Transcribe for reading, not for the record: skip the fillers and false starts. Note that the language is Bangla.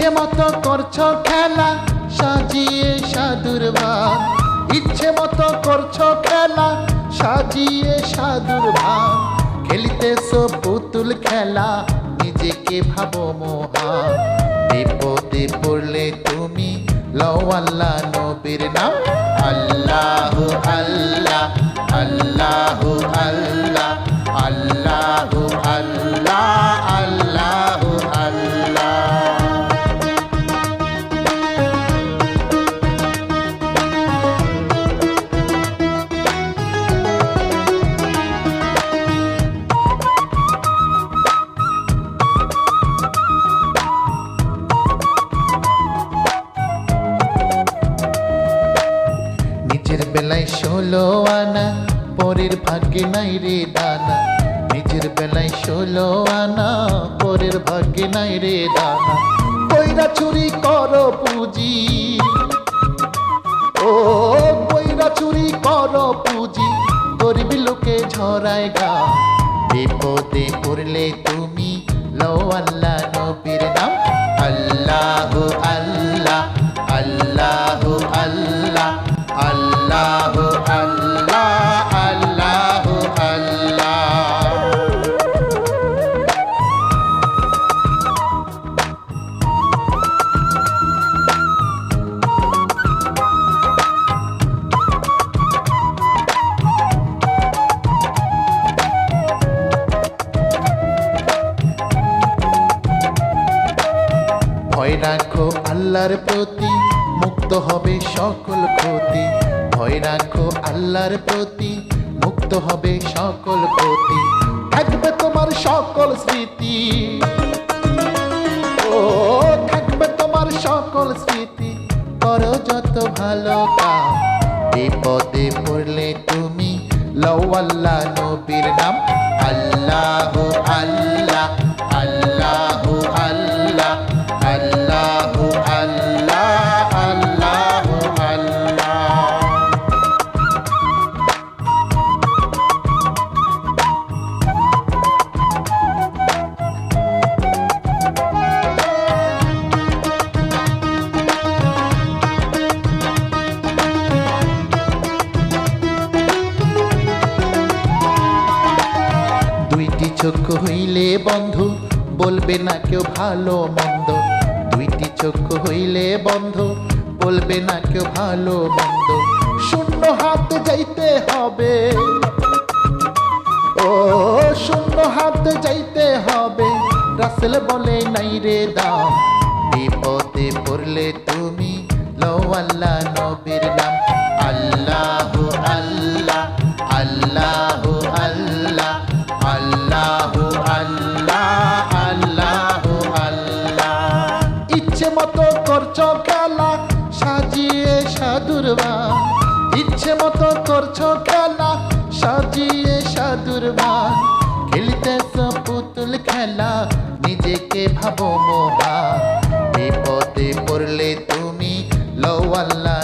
ইচ্ছে মতো করছো খেলা সাজিয়ে সাধুর ভান, ইচ্ছে মতো করছো খেলা সাজিয়ে সাধুর ভান। খেলিতেছো পুতুল খেলা নিজেকে ভাবো মহান, বিপদে পড়লে তুমি লও আল্লাহ নবীর নাম। আল্লাহ আল্লাহ আল্লাহ আল্লাহ আল্লাহ আল্লাহ আল্লাহ আল্লাহ। নিজের বেলায় 16 আনা পরের ভাগ্যে নাই রে দানা, নিজের বেলায় 16 আনা পরের ভাগ্যে নাই রে দানা। কইরা চুরি করো পুঁজি, ও কইরা চুরি করো পুঁজি, গরিব লোকে ঝরায় গা। বিপদে পড়লে তুমি লও আল্লাহ নবীর নাম। আল্লাহ আল্লাহ আল্লাহ আল্লাহ আল্লাহ আল্লাহ আল্লাহ আল্লাহ। ভয় রাখো আল্লাহর প্রতি, মুক্ত হবে সকল ক্ষতি। ভয় রাখো আল্লাহর প্রতি, মুক্ত হবে সকল ক্ষতি। থাকবে তোমার সকল স্মৃতি, ও থাকবে তোমার সকল স্মৃতি। করো যত ভালো কাজ, বিপদে পড়লে তুমি লও আল্লাহ নবীর নাম। আল্লাহ আল্লাহ আল্লাহ আল্লাহ আল্লাহ আল্লাহ আল্লাহ আল্লাহ। দুইটি চক্ষু হইলে বন্ধু, বলবে না কেউ ভালো মন্দ। দুইটি চক্ষু হইলে বন্ধু, বলবে না কেউ ভালো মন্দ। শূন্য হাতে যাইতে হবে, ও শূন্য হাতে যাইতে হবে। রাসেল বলে নাই রে দাম, বিপদে পড়লে তুমি লও আল্লাহ নবীর নাম। আল্লাহ আল্লাহ আল্লাহ আল্লাহ আল্লাহ আল্লাহ আল্লাহ আল্লাহ। ইচ্ছে মতো করছো খেলা সাজিয়ে সাধুর ভান, ইচ্ছে মতো করছো খেলা সাজিয়ে সাধুর ভান। খেলিতেছো পুতুল খেলা নিজেকে ভাবো মহান, বিপদে পড়লে তুমি লও আল্লাহ